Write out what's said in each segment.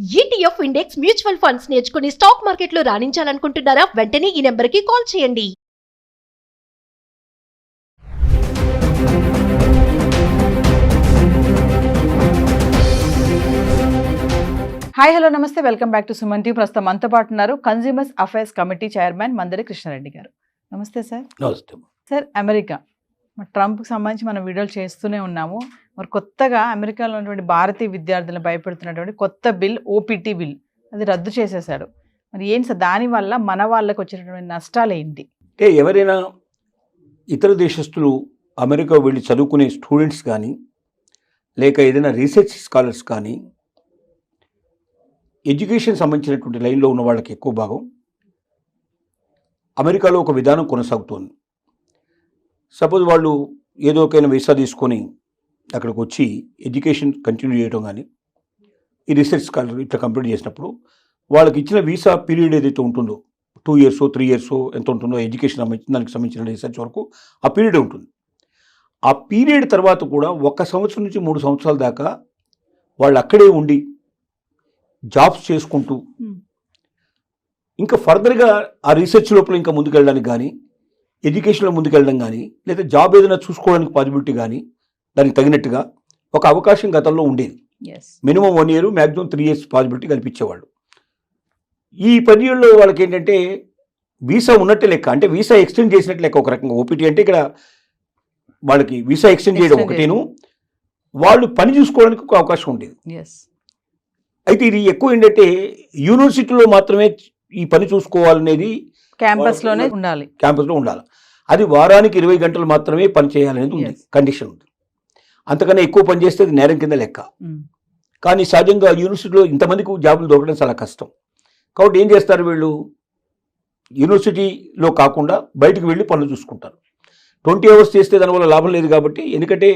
ETF index mutual funds నేర్చుకుని stock మార్కెట్లో రాణించాలనుకుంటున్నారా? వెంటనే ఈ నెంబర్కి కాల్ చేయండి. హాయ్ హలో నమస్తే, welcome back to Suman TV. ప్రస్తుతం మనతో పాటు ఉన్నారు consumers affairs committee chairman Mandari Krishna Reddy garu. నమస్తే సార్. నమస్తే. సార్, అమెరికా ట్రంప్కి సంబంధించి మనం వీడియోలు చేస్తూనే ఉన్నాము. మరి కొత్తగా అమెరికాలో ఉన్నటువంటి భారతీయ విద్యార్థులను భయపెడుతున్నటువంటి కొత్త బిల్, ఓపీటీ బిల్, అది రద్దు చేసేశాడు. మరి ఏంటి సార్, దానివల్ల మన వాళ్ళకి వచ్చినటువంటి నష్టాలు ఏంటి? అంటే ఎవరైనా ఇతర దేశస్తులు అమెరికా వెళ్ళి చదువుకునే స్టూడెంట్స్ కానీ, లేక ఏదైనా రీసెర్చ్ స్కాలర్స్ కానీ, ఎడ్యుకేషన్ సంబంధించినటువంటి లైన్లో ఉన్న వాళ్ళకి ఎక్కువ భాగం అమెరికాలో ఒక విధానం కొనసాగుతోంది. సపోజ్ వాళ్ళు ఏదో ఒకైనా వీసా తీసుకొని అక్కడికి వచ్చి ఎడ్యుకేషన్ కంటిన్యూ చేయడం కానీ, ఈ రీసెర్చ్ స్కాలర్ ఇట్లా కంప్లీట్ చేసినప్పుడు వాళ్ళకి ఇచ్చిన వీసా పీరియడ్ ఏదైతే ఉంటుందో 2 years 3 years ఎంత ఉంటుందో ఎడ్యుకేషన్ దానికి సంబంధించిన రీసెర్చ్ వరకు ఆ పీరియడ్ ఉంటుంది. ఆ పీరియడ్ తర్వాత కూడా 1 సంవత్సరం నుంచి 3 సంవత్సరాల దాకా వాళ్ళు అక్కడే ఉండి జాబ్స్ చేసుకుంటూ ఇంకా ఫర్దర్గా ఆ రీసెర్చ్ లోపల ఇంకా ముందుకెళ్ళడానికి కానీ, ఎడ్యుకేషన్లో ముందుకెళ్ళడం కానీ, లేదా జాబ్ ఏదైనా చూసుకోవడానికి పాసిబిలిటీ కానీ దానికి తగినట్టుగా ఒక అవకాశం గతంలో ఉండేది. Minimum 1 year, maximum 3 years possibility కల్పించేవాళ్ళు. ఈ పీరియడ్లో వాళ్ళకి ఏంటంటే వీసా ఉన్నట్టే లెక్క, అంటే వీసా ఎక్స్టెండ్ చేసినట్టు లెక్క. ఒక రకంగా ఓపీటీ అంటే ఇక్కడ వాళ్ళకి వీసా ఎక్స్టెండ్ చేయడం ఒకటేను, వాళ్ళు పని చూసుకోవడానికి ఒక అవకాశం ఉండేది. అయితే ఇది ఎక్కువ ఏంటంటే యూనివర్సిటీలో మాత్రమే ఈ పని చూసుకోవాలనేది, క్యాంపస్లోనే ఉండాలి, క్యాంపస్లో ఉండాలి. అది వారానికి 20 గంటలు మాత్రమే పని చేయాలనేది ఉంది, కండిషన్ ఉంది. అంతకన్నా ఎక్కువ పని చేస్తే అది నేరం కింద లెక్క. కానీ సహజంగా యూనివర్సిటీలో ఇంతమందికి జాబులు దొరకడం చాలా కష్టం. కాబట్టి ఏం చేస్తారు వీళ్ళు, యూనివర్సిటీలో కాకుండా బయటకు వెళ్ళి పనులు చూసుకుంటారు. 20 hours చేస్తే దానివల్ల లాభం లేదు కాబట్టి, ఎందుకంటే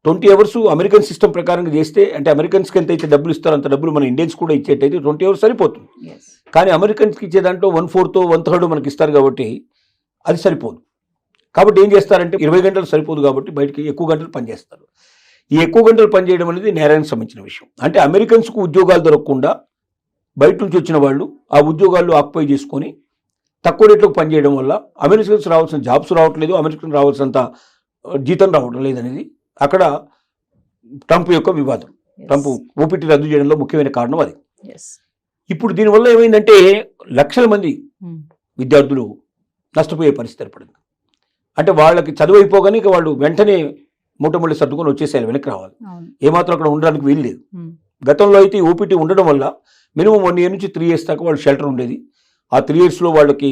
20 hours అమెరికన్ సిస్టమ్ ప్రకారంగా చేస్తే, అంటే అమెరికన్స్కి ఎంత అయితే డబ్బులు ఇస్తారో అంత డబ్బులు మన ఇండియన్స్ కూడా ఇచ్చేటైతే 20 hours సరిపోతుంది. కానీ అమెరికన్స్కి ఇచ్చే దాంట్లో 1/4 1/3 మనకి ఇస్తారు కాబట్టి అది సరిపోదు. కాబట్టి ఏం చేస్తారంటే 20 గంటలు సరిపోదు కాబట్టి బయటకి ఎక్కువ గంటలు పనిచేస్తారు. ఈ ఎక్కువ గంటలు పనిచేయడం అనేది నేరానికి సంబంధించిన విషయం. అంటే అమెరికన్స్కు ఉద్యోగాలు దొరకకుండా బయట నుంచి వచ్చిన వాళ్ళు ఆ ఉద్యోగాలు ఆక్యుపై చేసుకొని తక్కువ రేట్లకు పనిచేయడం వల్ల అమెరికన్స్ రావాల్సిన జాబ్స్ రావట్లేదు, అమెరికన్ రావాల్సినంత జీతం రావడం లేదనేది అక్కడ ట్రంప్ యొక్క వివాదం. ట్రంప్ ఓపీటీ రద్దు చేయడంలో ముఖ్యమైన కారణం అది. ఇప్పుడు దీనివల్ల ఏమైందంటే లక్షల మంది విద్యార్థులు నష్టపోయే పరిస్థితి ఏర్పడింది. అంటే వాళ్ళకి చదువు అయిపోగానే ఇక వాళ్ళు వెంటనే మూటముళ్ళు సర్దుకొని వచ్చేసేయాలి, వెనక్కి రావాలి. ఏమాత్రం అక్కడ ఉండడానికి వీలు లేదు. గతంలో అయితే ఓపీటీ ఉండడం వల్ల మినిమం 1 year నుంచి 3 years దాకా వాళ్ళు షెల్టర్ ఉండేది. ఆ 3 yearsలో వాళ్ళకి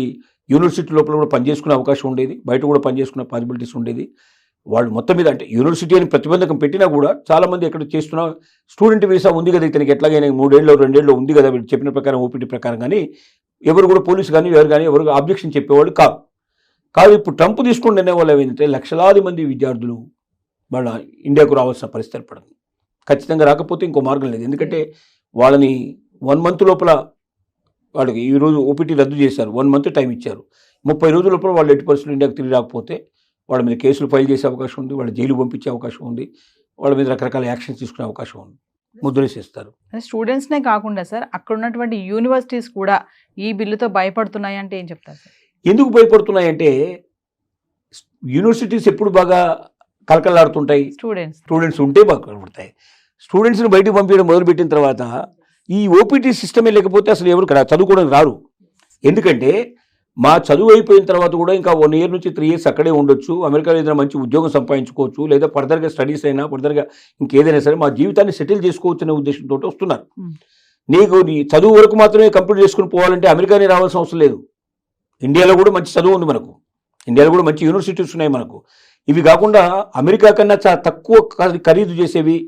యూనివర్సిటీ లోపల కూడా పనిచేసుకునే అవకాశం ఉండేది, బయట కూడా పనిచేసుకునే పాసిబిలిటీస్ ఉండేది. వాళ్ళు మొత్తం మీద అంటే యూనివర్సిటీ అని ప్రతిబంధకం పెట్టినా కూడా చాలామంది ఎక్కడ చేస్తున్నా స్టూడెంట్ వీసా ఉంది కదా ఇతనికి, ఎట్లాగైనా 3 ఏళ్ళు 2 ఏళ్ళు ఉంది కదా వీళ్ళు చెప్పిన ప్రకారం ఓపీటీ ప్రకారం, కానీ ఎవరు కూడా పోలీసు కానీ ఎవరు ఆబ్జెక్షన్ చెప్పేవాళ్ళు కాదు. ఇప్పుడు ట్రంప్ తీసుకుని నిర్ణయం వల్ల ఏమైందంటే లక్షలాది మంది విద్యార్థులు వాళ్ళ ఇండియాకు రావాల్సిన పరిస్థితి ఏర్పడింది. ఖచ్చితంగా రాకపోతే ఇంకో మార్గం లేదు. ఎందుకంటే వాళ్ళని 1 month లోపల వాళ్ళకి ఈరోజు ఓపీటీ రద్దు చేశారు, 1 month టైం ఇచ్చారు. 30 రోజుల లోపల వాళ్ళు ఎట్టి పరిస్థితులు ఇండియాకు తిరిగి రాకపోతే వాళ్ళ మీద కేసులు ఫైల్ చేసే అవకాశం ఉంది, వాళ్ళ జైలు పంపించే అవకాశం ఉంది, వాళ్ళ మీద రకరకాల యాక్షన్స్ తీసుకునే అవకాశం ఉంది, ముద్రేసేస్తారు. స్టూడెంట్స్నే కాకుండా సార్, అక్కడ ఉన్నటువంటి యూనివర్సిటీస్ కూడా ఈ బిల్లుతో భయపడుతున్నాయి అంటే ఏం చెప్తారు సార్? ఎందుకు భయపడుతున్నాయంటే యూనివర్సిటీస్ ఎప్పుడు బాగా కలకలాడుతుంటాయి, స్టూడెంట్స్ ఉంటే బాగా కలపడతాయి. స్టూడెంట్స్ని బయటకు పంపించడం మొదలుపెట్టిన తర్వాత ఈ ఓపీటీ సిస్టమే లేకపోతే అసలు ఎవరు చదువుకోవడానికి రారు. ఎందుకంటే మా చదువు అయిపోయిన తర్వాత కూడా ఇంకా 1 year నుంచి 3 years అక్కడే ఉండొచ్చు, అమెరికాలో ఏదైనా మంచి ఉద్యోగం సంపాదించుకోవచ్చు, లేదా ఫర్దర్గా స్టడీస్ అయినా ఫర్దర్గా ఇంకేదైనా సరే మా జీవితాన్ని సెటిల్ చేసుకోవచ్చు అనే ఉద్దేశంతో వస్తున్నారు. నీకు నీ చదువు వరకు మాత్రమే కంప్లీట్ చేసుకుని పోవాలంటే అమెరికానే రావాల్సిన అవసరం లేదు. ఇండియాలో కూడా మంచి చదువు ఉంది మనకు, ఇండియాలో కూడా మంచి యూనివర్సిటీస్ ఉన్నాయి మనకు. ఇవి కాకుండా అమెరికా కన్నా తక్కువ ఖరీదు చేసేవి,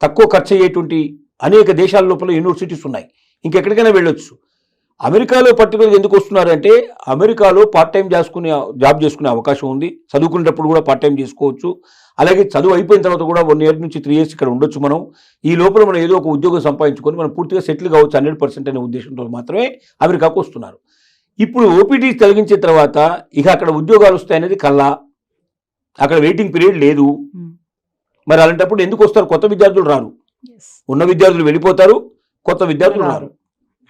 తక్కువ ఖర్చు అయ్యేటువంటి అనేక దేశాల లోపల యూనివర్సిటీస్ ఉన్నాయి, ఇంకెక్కడికైనా వెళ్ళొచ్చు. అమెరికాలో పర్టికులర్గా ఎందుకు వస్తున్నారంటే అమెరికాలో పార్ట్ టైం జాబ్ చేసుకునే అవకాశం ఉంది, చదువుకునేటప్పుడు కూడా పార్ట్ టైం చేసుకోవచ్చు. అలాగే చదువు అయిపోయిన తర్వాత కూడా 1 year నుంచి 3 years ఇక్కడ ఉండొచ్చు. మనం ఈ లోపల మనం ఏదో ఒక ఉద్యోగం సంపాదించుకొని మనం పూర్తిగా సెటిల్ కావచ్చు 100% అనే ఉద్దేశంతో మాత్రమే అమెరికాకు వస్తున్నారు. ఇప్పుడు ఓపీటీ తొలగించిన తర్వాత ఇక అక్కడ ఉద్యోగాలు వస్తాయనేది కల్లా, అక్కడ వెయిటింగ్ పీరియడ్ లేదు. మరి అలాంటప్పుడు ఎందుకు వస్తారు? కొత్త విద్యార్థులు రారు, ఉన్న విద్యార్థులు వెళ్ళిపోతారు, కొత్త విద్యార్థులు రారు.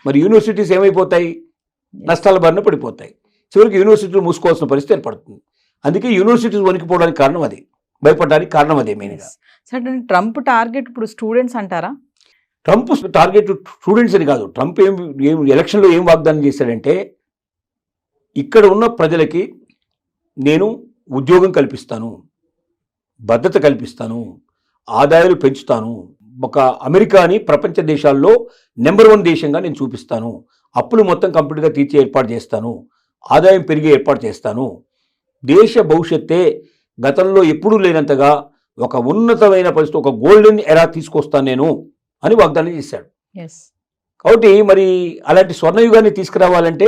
మరి యూనివర్సిటీస్ ఏమైపోతాయి? నష్టాల బారిన పడిపోతాయి. చివరికి యూనివర్సిటీలు మూసుకోవాల్సిన పరిస్థితి ఏర్పడుతుంది. అందుకే యూనివర్సిటీస్ వణికిపోవడానికి కారణం అది, భయపడడానికి కారణం అదే మెయిన్గా. సరే, ట్రంప్ టార్గెట్ ఇప్పుడు స్టూడెంట్స్ అంటారా? ట్రంప్ టార్గెట్ స్టూడెంట్స్ అని కాదు. ట్రంప్ ఏం ఎలక్షన్లో ఏం వాగ్దానం చేశాడంటే, ఇక్కడ ఉన్న ప్రజలకి నేను ఉద్యోగం కల్పిస్తాను, భద్రత కల్పిస్తాను, ఆదాయాలు పెంచుతాను, ఒక అమెరికాని ప్రపంచ దేశాల్లో నెంబర్ 1 దేశంగా నేను చూపిస్తాను, అప్పులు మొత్తం కంప్లీట్గా తీర్చే ఏర్పాటు చేస్తాను, ఆదాయం పెరిగే ఏర్పాటు చేస్తాను, దేశ భవిష్యత్తే గతంలో ఎప్పుడూ లేనంతగా ఒక ఉన్నతమైన పరిస్థితి, ఒక గోల్డెన్ ఎరా తీసుకొస్తాను నేను అని వాగ్దానం చేశాడు. కాబట్టి మరి అలాంటి స్వర్ణయుగాన్ని తీసుకురావాలంటే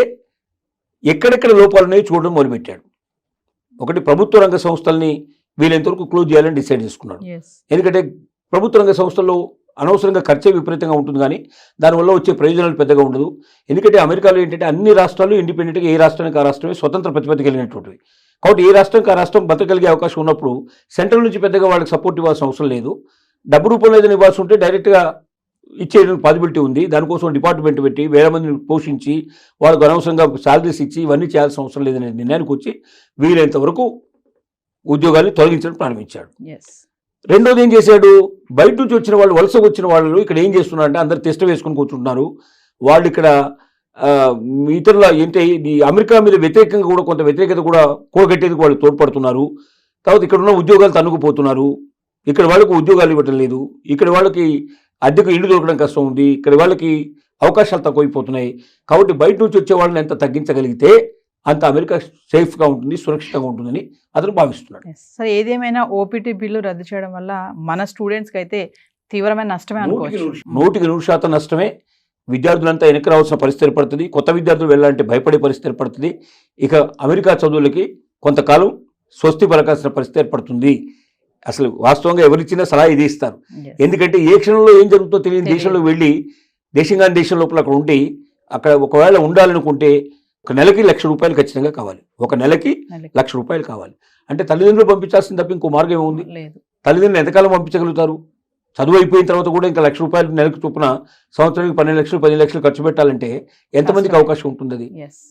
ఎక్కడెక్కడ లోపాలు ఉన్నాయో చూడడం మొదలుపెట్టాడు. ఒకటి, ప్రభుత్వ రంగ సంస్థల్ని వీలైనంతవరకు క్లోజ్ చేయాలని డిసైడ్ చేసుకున్నాడు. ఎందుకంటే ప్రభుత్వ రంగ సంస్థల్లో అనవసరంగా ఖర్చే విపరీతంగా ఉంటుంది, కానీ దానివల్ల వచ్చే ప్రయోజనాలు పెద్దగా ఉండదు. ఎందుకంటే అమెరికాలో ఏంటంటే అన్ని రాష్ట్రాలు ఇండిపెండెంట్గా, ఏ రాష్ట్రానికి ఆ రాష్ట్రమే స్వతంత్ర ప్రతిపత్తి కలిగినటువంటివి. కాబట్టి ఏ రాష్ట్రానికి ఆ రాష్ట్రం బతకగలిగే అవకాశం ఉన్నప్పుడు సెంట్రల్ నుంచి పెద్దగా వాళ్ళకి సపోర్ట్ ఇవ్వాల్సిన అవసరం లేదు. డబ్బు రూపంలో ఏదైనా ఇవ్వాల్సి ఉంటే డైరెక్ట్గా ఇచ్చేయడానికి పాసిబిలిటీ ఉంది. దానికోసం డిపార్ట్మెంట్ పెట్టి వేల మందిని పోషించి వాళ్ళకు అనవసరంగా శాలరీస్ ఇచ్చి ఇవన్నీ చేయాల్సిన అవసరం లేదనే నిర్ణయానికి వచ్చి వీలైనంత వరకు ఉద్యోగాన్ని తొలగించడం ప్రారంభించాడు. రెండోది ఏం చేశాడు, బయట నుంచి వచ్చిన వాళ్ళు, వలస వచ్చిన వాళ్ళు ఇక్కడ ఏం చేస్తున్నారంటే అందరు టెస్ట్ వేసుకొని కూర్చుంటున్నారు. వాళ్ళు ఇక్కడ ఇతరుల ఏంటి ఈ అమెరికా మీద వ్యతిరేకంగా కూడా కొంత వ్యతిరేకత కూడా కూడగట్టేందుకు వాళ్ళు తోడ్పడుతున్నారు. తర్వాత ఇక్కడ ఉన్న ఉద్యోగాలు తన్నుకుపోతున్నారు. ఇక్కడ వాళ్ళకు ఉద్యోగాలు ఇవ్వటం లేదు. ఇక్కడ వాళ్ళకి అద్దెకు ఇల్లు దొరకడం కష్టం ఉంది. ఇక్కడ వాళ్ళకి అవకాశాలు తక్కువైపోతున్నాయి. కాబట్టి బయట నుంచి వచ్చే వాళ్ళని ఎంత తగ్గించగలిగితే అంత అమెరికా సేఫ్గా ఉంటుంది, సురక్షితంగా ఉంటుందని అతను భావిస్తున్నాడు. సరే, ఏదేమైనా ఓపీటీ బిల్లు రద్దు చేయడం వల్ల మన స్టూడెంట్స్కి అయితే తీవ్రమైన నష్టమే అనుకోవచ్చు. 100% నష్టమే. విద్యార్థులంతా వెనక్కి రావాల్సిన పరిస్థితి ఏర్పడుతుంది. కొత్త విద్యార్థులు వెళ్ళాలంటే భయపడే పరిస్థితి ఏర్పడుతుంది. ఇక అమెరికా చదువులకి కొంతకాలం స్వస్తి పలకాల్సిన పరిస్థితి ఏర్పడుతుంది. అసలు వాస్తవంగా ఎవరిచ్చినా సలహా ఇది ఇస్తారు. ఎందుకంటే ఏ క్షణంలో ఏం జరుగుతుందో తెలియని దేశంలో వెళ్ళి దేశంగాని దేశం లోపల అక్కడ ఉండి అక్కడ ఒకవేళ ఉండాలనుకుంటే ఒక నెలకి ₹1,00,000 ఖచ్చితంగా కావాలి. ఒక నెలకి ₹1,00,000 కావాలి. అంటే తల్లిదండ్రులు పంపించాల్సింది తప్ప ఇంకో మార్గం ఏముంది? తల్లిదండ్రులు ఎంతకాలం పంపించగలుగుతారు? చదువు అయిపోయిన తర్వాత కూడా ఇంకా ₹1,00,000 నెలకు చొప్పున సంవత్సరానికి 12 లక్షలు 10 లక్షలు ఖర్చు పెట్టాలంటే ఎంతమందికి అవకాశం ఉంటుంది అది?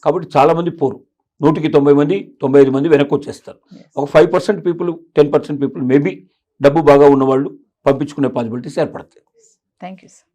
కాబట్టి చాలా మంది పోరు. 100కి 90 మంది 95 మంది వెనక్కి వచ్చేస్తారు. ఒక 5% పీపుల్ 10% పీపుల్ మేబీ డబ్బు బాగా ఉన్నవాళ్ళు పంపించుకునే పాసిబిలిటీస్ ఏర్పడతాయి. Thank you sir.